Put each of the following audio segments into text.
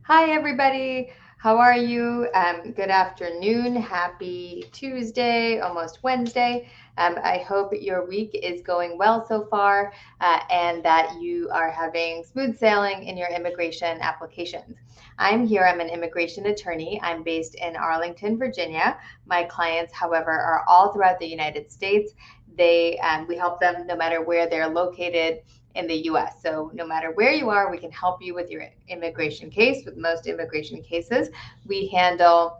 Hi, everybody. How are you? Good afternoon. Happy Tuesday, almost Wednesday. I hope your week is going well so far and that you are having smooth sailing in your immigration applications. I'm an immigration attorney. I'm based in Arlington, Virginia. My clients, however, are all throughout the United States. We help them no matter where they're located in the US. So no matter where you are, we can help you with your immigration case. With most immigration cases, we handle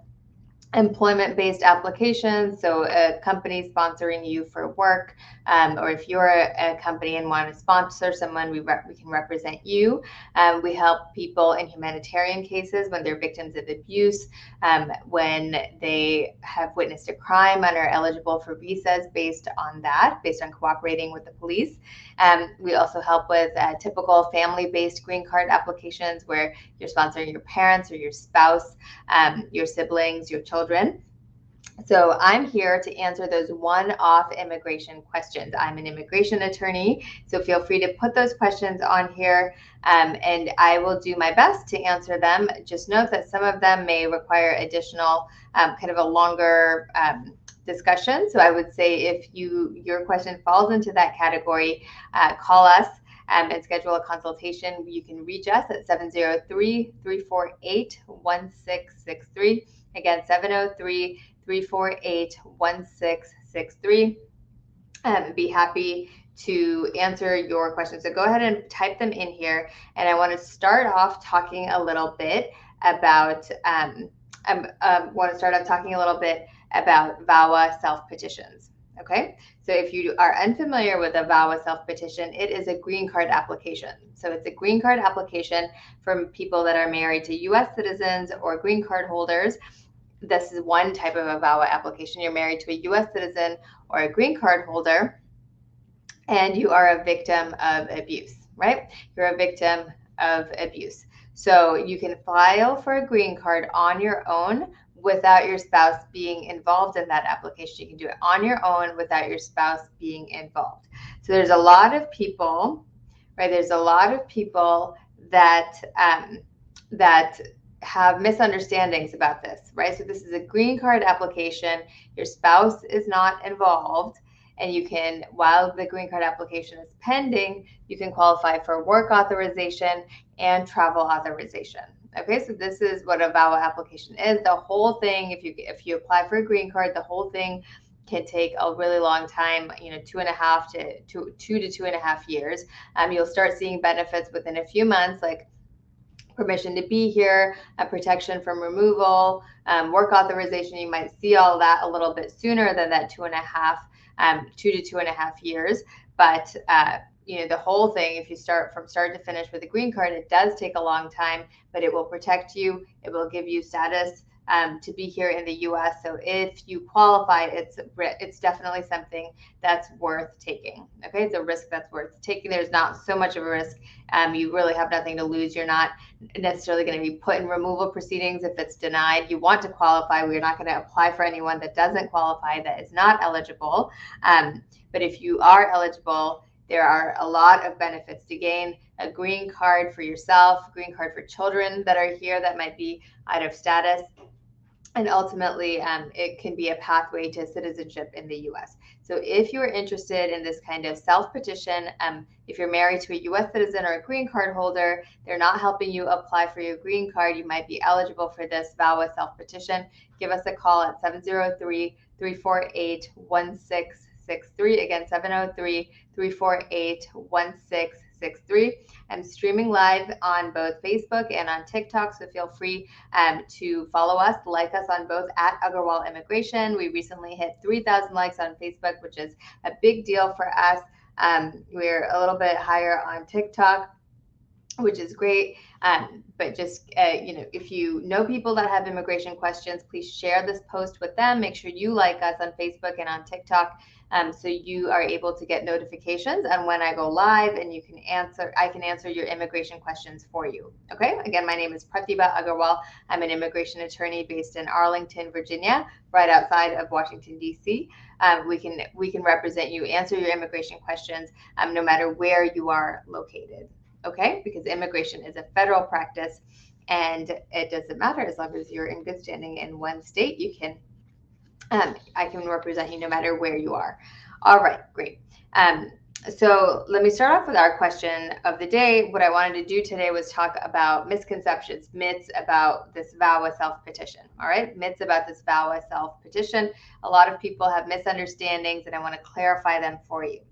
employment-based applications, so a company sponsoring you for work, or if you're a company and want to sponsor someone, we can represent you. We help people in humanitarian cases when they're victims of abuse, when they have witnessed a crime and are eligible for visas based on cooperating with the police. We also help with typical family-based green card applications where you're sponsoring your parents or your spouse, your siblings, your children. So I'm here to answer those one-off immigration questions. I'm an immigration attorney, so feel free to put those questions on here, and I will do my best to answer them. Just note that some of them may require additional, kind of a longer discussion. So I would say if your question falls into that category, call us and schedule a consultation. You can reach us at 703-348-1663. Again, 703-348-1663. Be happy to answer your questions. So go ahead and type them in here. And I want to start off talking a little bit about VAWA self-petitions. Okay, so if you are unfamiliar with a VAWA self-petition, it is a green card application. So it's a green card application from people that are married to U.S. citizens or green card holders. This is one type of a VAWA application. You're married to a U.S. citizen or a green card holder, and you are a victim of abuse, right? You're a victim of abuse. So you can file for a green card on your own without your spouse being involved in that application. You can do it on your own without your spouse being involved. So there's a lot of people, right? There's a lot of people that that have misunderstandings about this, right? So this is a green card application. Your spouse is not involved, and you can, while the green card application is pending, you can qualify for work authorization and travel authorization. Okay, so this is what a VAWA application is. The whole thing, if you apply for a green card, the whole thing can take a really long time, 2 to 2.5 years. You'll start seeing benefits within a few months, like permission to be here, protection from removal, work authorization. You might see all that a little bit sooner than that 2 to 2.5 years. But the whole thing, if you start from start to finish with a green card, it does take a long time, but it will protect you. It will give you status to be here in the U.S. So if you qualify, it's definitely something that's worth taking. Okay, it's a risk that's worth taking. There's not so much of a risk. You really have nothing to lose. You're not necessarily going to be put in removal proceedings if it's denied. You want to qualify. We're not going to apply for anyone that doesn't qualify, that is not eligible. But if you are eligible, there are a lot of benefits to gain. A green card for yourself, a green card for children that are here that might be out of status. And ultimately, it can be a pathway to citizenship in the U.S. So if you're interested in this kind of self-petition, if you're married to a U.S. citizen or a green card holder, they're not helping you apply for your green card, you might be eligible for this VAWA self-petition. Give us a call at 703-348-1663. Again, 703-348-1663. I'm streaming live on both Facebook and on TikTok, so feel free to follow us, like us on both at Agarwal Immigration. We recently hit 3,000 likes on Facebook, which is a big deal for us. We're a little bit higher on TikTok, which is great. But just, if you know people that have immigration questions, please share this post with them. Make sure you like us on Facebook and on TikTok, so you are able to get notifications on when I go live, and I can answer your immigration questions for you. Okay, again, my name is Pratibha Agarwal. I'm an immigration attorney based in Arlington, Virginia, right outside of Washington, D.C. We can represent you, answer your immigration questions, no matter where you are located. Okay, because immigration is a federal practice, and it doesn't matter as long as you're in good standing in one state. You can, I can represent you no matter where you are. All right, great. So let me start off with our question of the day. What I wanted to do today was talk about misconceptions, myths about this VAWA self-petition. All right, myths about this VAWA self-petition. A lot of people have misunderstandings, and I want to clarify them for you.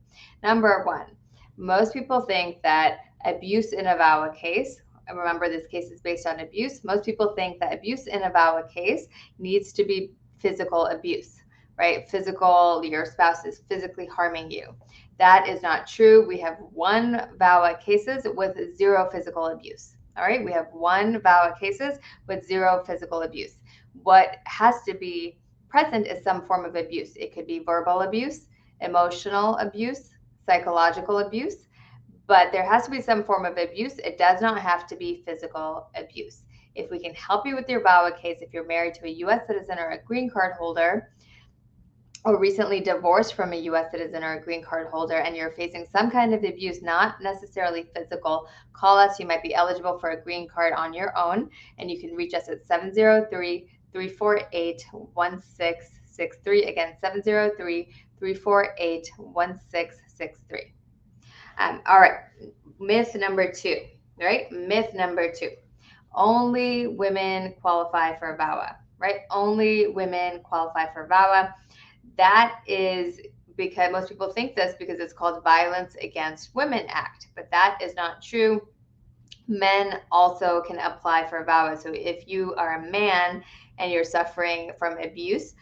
Number one, most people think that abuse in a VAWA case, and remember this case is based on abuse, most people think that abuse in a VAWA case needs to be physical abuse, right? Physical, your spouse is physically harming you. That is not true. We have one VAWA cases with zero physical abuse. All right, we have one VAWA cases with zero physical abuse. What has to be present is some form of abuse. It could be verbal abuse, emotional abuse, psychological abuse, but there has to be some form of abuse. It does not have to be physical abuse. If we can help you with your VAWA case, if you're married to a U.S. citizen or a green card holder, or recently divorced from a U.S. citizen or a green card holder, and you're facing some kind of abuse, not necessarily physical, call us. You might be eligible for a green card on your own, and you can reach us at 703-348-1663. Again, 703-348-1663. All right, myth number two, right? Myth number two, only women qualify for VAWA, right? Only women qualify for VAWA. That is because most people think this because it's called Violence Against Women Act, but that is not true. Men also can apply for VAWA. So if you are a man and you're suffering from abuse,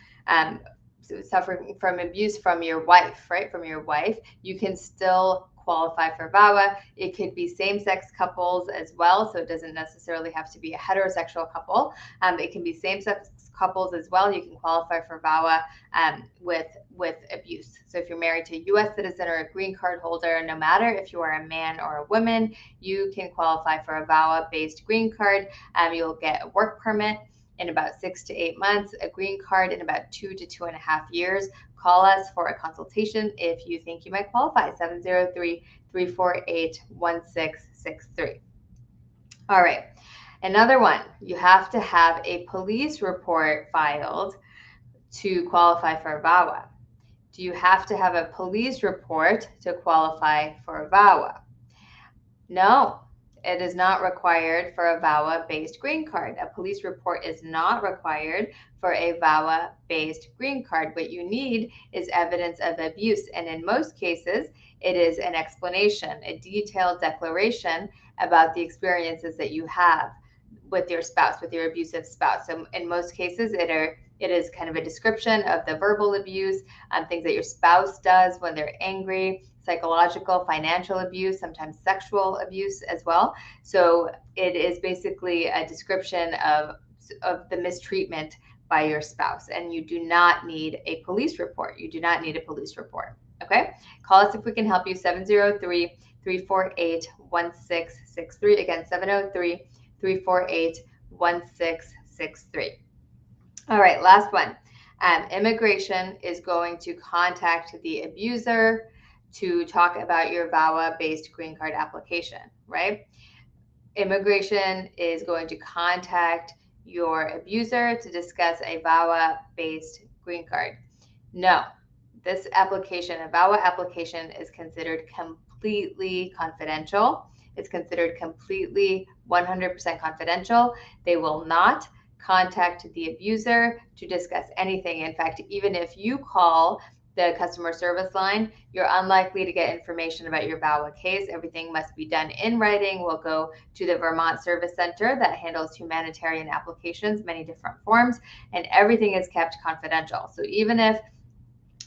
from your wife, right? From your wife, you can still qualify for VAWA. It could be same-sex couples as well, so it doesn't necessarily have to be a heterosexual couple. It can be same-sex couples as well. You can qualify for VAWA with abuse. So if you're married to a U.S. citizen or a green card holder, no matter if you are a man or a woman, you can qualify for a VAWA-based green card. You'll get a work permit in about 6 to 8 months, a green card in about 2 to 2.5 years. Call us for a consultation if you think you might qualify. 703-348-1663. All right. Another one, you have to have a police report filed to qualify for VAWA. Do you have to have a police report to qualify for VAWA? No, it is not required for a VAWA-based green card. A police report is not required for a VAWA-based green card. What you need is evidence of abuse, and in most cases, it is an explanation, a detailed declaration about the experiences that you have with your spouse, with your abusive spouse. So in most cases, it is kind of a description of the verbal abuse, things that your spouse does when they're angry, psychological, financial abuse, sometimes sexual abuse as well. So it is basically a description of the mistreatment by your spouse, and you do not need a police report. You do not need a police report. Okay? Call us if we can help you. 703-348-1663. Again, 703-348-1663. All right, last one. Immigration is going to contact the abuser to talk about your VAWA-based green card application, right? Immigration is going to contact your abuser to discuss a VAWA-based green card. No, this application, a VAWA application, is considered completely confidential. It's considered completely 100% confidential. They will not contact the abuser to discuss anything. In fact, even if you call the customer service line, you're unlikely to get information about your VAWA case. Everything must be done in writing. We'll go to the Vermont Service Center that handles humanitarian applications, many different forms, and everything is kept confidential. So even if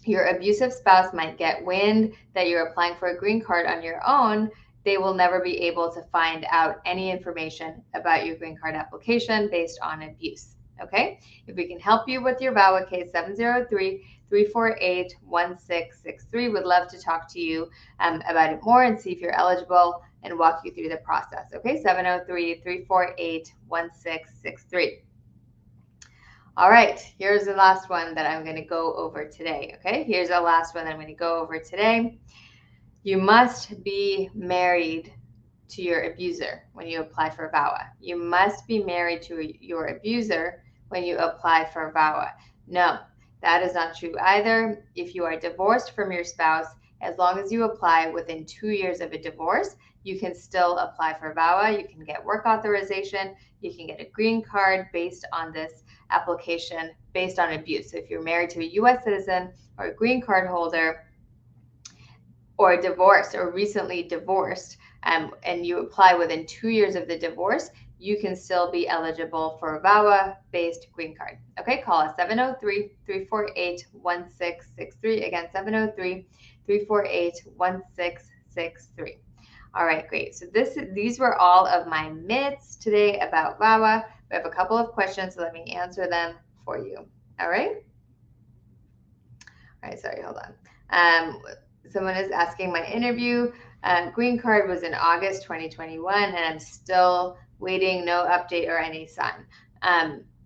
your abusive spouse might get wind that you're applying for a green card on your own, they will never be able to find out any information about your green card application based on abuse. Okay? If we can help you with your VAWA case, 703-348-1663. Would love to talk to you about it more and see if you're eligible and walk you through the process. Okay? 703-348-1663. All right, here's the last one that I'm going to go over today. Okay? Here's the last one that I'm going to go over today. You must be married to your abuser when you apply for VAWA. You must be married to your abuser when you apply for VAWA. No, that is not true either. If you are divorced from your spouse, as long as you apply within 2 years of a divorce, you can still apply for VAWA. You can get work authorization. You can get a green card based on this application based on abuse. So if you're married to a U.S. citizen or a green card holder or divorced or recently divorced, and you apply within 2 years of the divorce, you can still be eligible for a VAWA-based green card. Okay, call us 703-348-1663. Again, 703-348-1663. All right, great. So these were all of my myths today about VAWA. We have a couple of questions, so let me answer them for you. All right? All right, sorry, hold on. Someone is asking, my interview green card was in August 2021, and I'm still waiting, no update or any sign.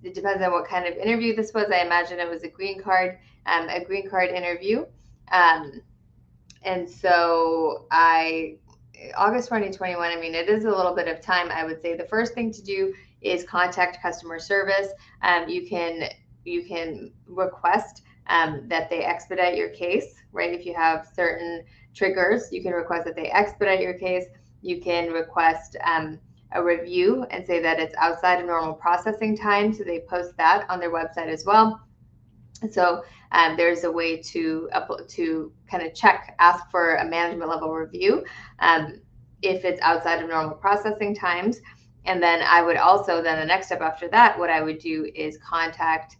It depends on what kind of interview this was. I imagine it was a green card interview. And so August 2021, I mean, it is a little bit of time. I would say the first thing to do is contact customer service. You can request that they expedite your case, right? If you have certain triggers, you can request that they expedite your case. You can request a review and say that it's outside of normal processing time. So they post that on their website as well. So there's a way to kind of ask for a management level review if it's outside of normal processing times. And then I would also, then the next step after that, what I would do is contact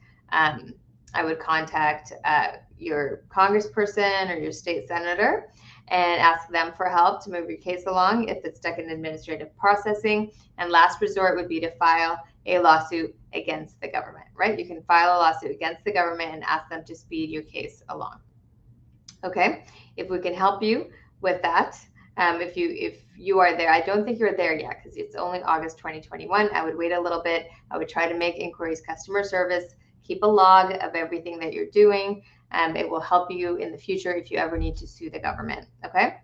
your congressperson or your state senator and ask them for help to move your case along if it's stuck in administrative processing. And last resort would be to file a lawsuit against the government, right? You can file a lawsuit against the government and ask them to speed your case along. Okay, if we can help you with that, if you are there, I don't think you're there yet because it's only August 2021. I would wait a little bit. I would try to make inquiries customer service, keep a log of everything that you're doing. It will help you in the future if you ever need to sue the government. Okay.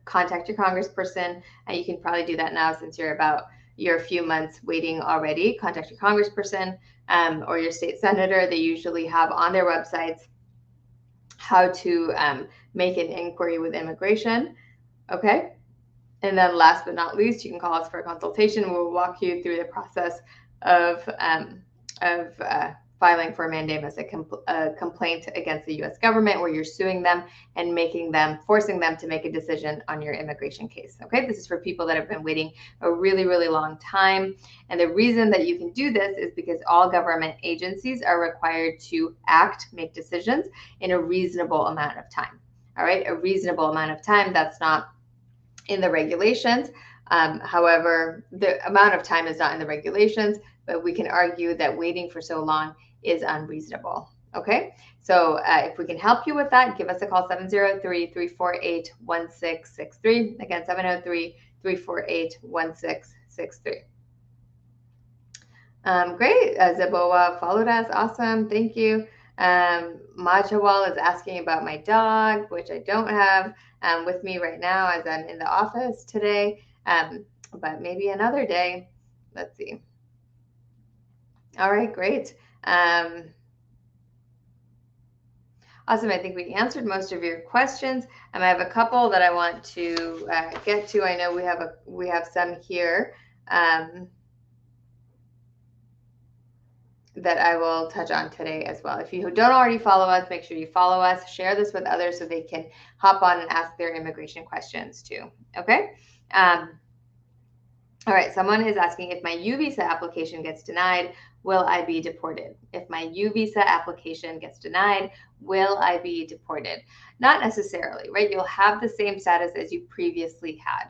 Contact your congressperson, and you can probably do that now since you're a few months waiting already. Contact your congressperson or your state senator. They usually have on their websites how to make an inquiry with immigration. Okay. And then last but not least, you can call us for a consultation. We'll walk you through the process of filing for a mandamus, a complaint against the U.S. government where you're suing them and forcing them to make a decision on your immigration case. Okay, this is for people that have been waiting a really, really long time. And the reason that you can do this is because all government agencies are required to make decisions in a reasonable amount of time. All right, a reasonable amount of time. That's not in the regulations. However, the amount of time is not in the regulations, but we can argue that waiting for so long is unreasonable. Okay, so if we can help you with that, give us a call, 703-348-1663. Again, 703-348-1663. Great. Zaboa followed us. Awesome. Thank you. Majawal is asking about my dog, which I don't have with me right now as I'm in the office today, but maybe another day. Let's see. All right, great. Awesome. I think we answered most of your questions. I have a couple that I want to get to. I know we have some here that I will touch on today as well. If you don't already follow us, make sure you follow us. Share this with others so they can hop on and ask their immigration questions too. Okay. All right. Someone is asking, if my U visa application gets denied, will I be deported? If my U visa application gets denied, will I be deported? Not necessarily, right? You'll have the same status as you previously had,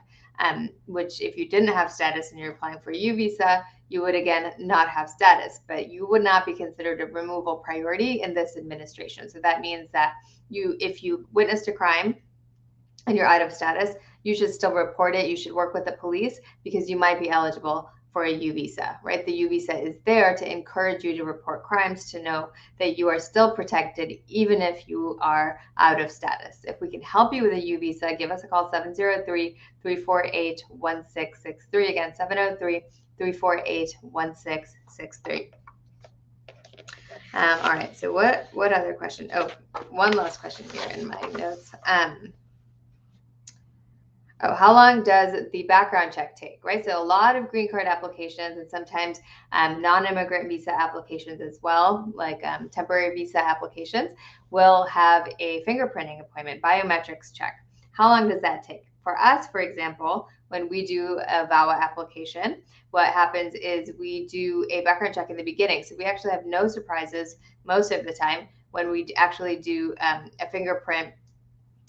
which if you didn't have status and you're applying for a U visa, you would again not have status, but you would not be considered a removal priority in this administration. So that means that if you witnessed a crime and you're out of status, you should still report it. You should work with the police because you might be eligible for a U visa, right? The U visa is there to encourage you to report crimes, to know that you are still protected even if you are out of status. If we can help you with a U visa, give us a call, 703-348-1663. Again, 703-348-1663. All right, so what other question? Oh, one last question here in my notes. How long does the background check take, right? So a lot of green card applications and sometimes non-immigrant visa applications as well, like temporary visa applications, will have a fingerprinting appointment, biometrics check. How long does that take? For us, for example, when we do a Vawa application, what happens is we do a background check in the beginning. So we actually have no surprises most of the time when we actually do a fingerprint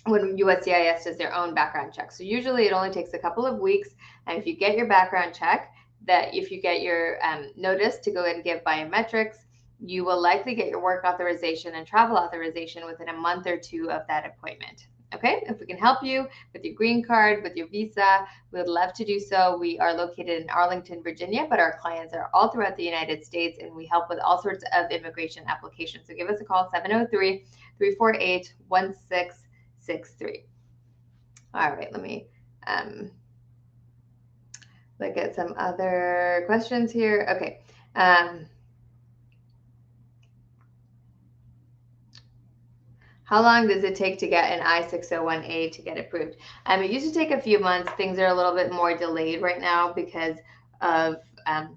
when USCIS does their own background check. So usually it only takes a couple of weeks. And if you get your background check, that if you get your notice to go and give biometrics, you will likely get your work authorization and travel authorization within a month or two of that appointment. Okay, if we can help you with your green card, with your visa, we would love to do so. We are located in Arlington, Virginia, but our clients are all throughout the United States, and we help with all sorts of immigration applications. So give us a call, 703-348-1663. All right, let me look at some other questions here. Okay. How long does it take to get an I-601A to get approved? It used to take a few months. Things are a little bit more delayed right now because of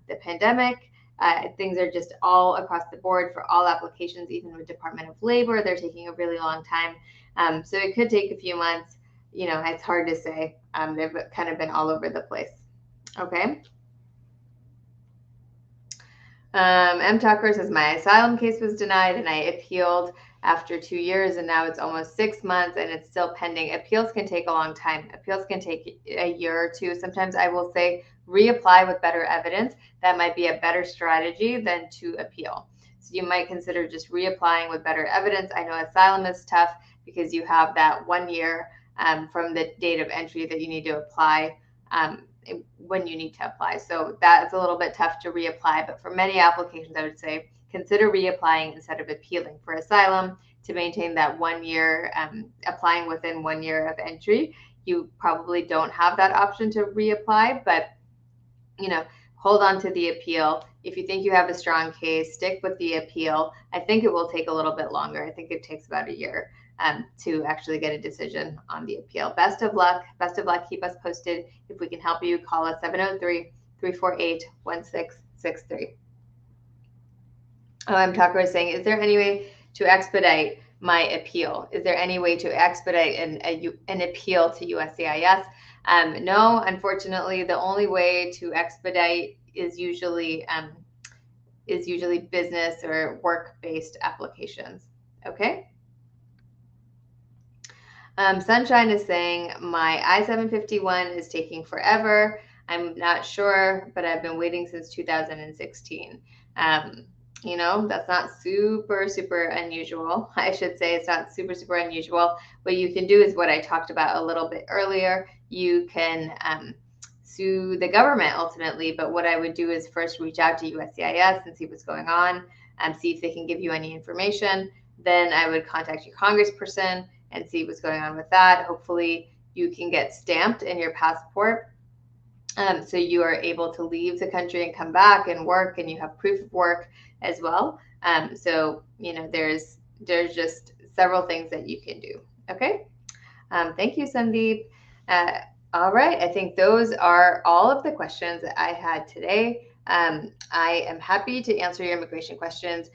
the pandemic. Things are just all across the board for all applications, even with Department of Labor. They're taking a really long time. So it could take a few months. You know, it's hard to say. They've kind of been all over the place. Okay. M. Tucker says, my asylum case was denied and I appealed after 2 years, and now it's almost 6 months and it's still pending. Appeals can take a long time. Appeals can take a year or two. Sometimes I will say reapply with better evidence. That might be a better strategy than to appeal. So you might consider just reapplying with better evidence. I know asylum is tough because you have that 1 year from the date of entry that you need to apply when you need to apply. So that's a little bit tough to reapply, but for many applications, I would say consider reapplying instead of appealing. For asylum, to maintain that 1 year, applying within 1 year of entry, you probably don't have that option to reapply, but you know, hold on to the appeal. If you think you have a strong case, stick with the appeal. I think it will take a little bit longer. I think it takes about a year to actually get a decision on the appeal. Best of luck. Best of luck. Keep us posted. If we can help you, call us 703-348-1663. M. Tucker is saying, is there any way to expedite my appeal? Is there any way to expedite an appeal to USCIS? No, unfortunately, the only way to expedite is usually business or work-based applications. Okay. Sunshine is saying, my I-751 is taking forever. I'm not sure, but I've been waiting since 2016. You know, that's not super, super unusual. I should say it's not super, super unusual. What you can do is what I talked about a little bit earlier. You can sue the government ultimately, but what I would do is first reach out to USCIS and see what's going on, see if they can give you any information. Then I would contact your congressperson and see what's going on with that. Hopefully you can get stamped in your passport. So you are able to leave the country and come back and work, and you have proof of work as well. So, you know, there's just several things that you can do. Okay. Thank you, Sandeep. All right. I think those are all of the questions that I had today. I am happy to answer your immigration questions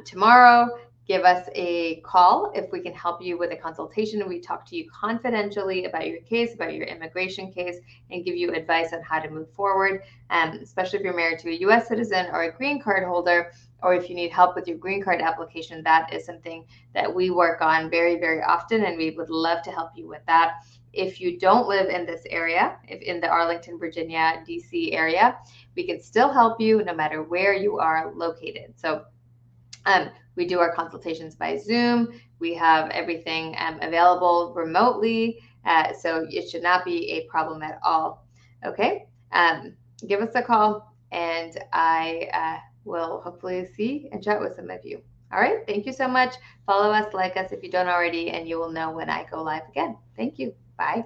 tomorrow. Give us a call if we can help you with a consultation. We talk to you confidentially about your case, about your immigration case, and give you advice on how to move forward, especially if you're married to a U.S. citizen or a green card holder, or if you need help with your green card application. That is something that we work on very, very often, and we would love to help you with that. If you don't live in this area, if in the Arlington, Virginia, DC area, we can still help you no matter where you are located. So we do our consultations by Zoom. We have everything available remotely, so it should not be a problem at all. Okay. give us a call, and I will hopefully see and chat with some of you. All right. Thank you so much. Follow us, like us if you don't already, and you will know when I go live again. Thank you. Bye.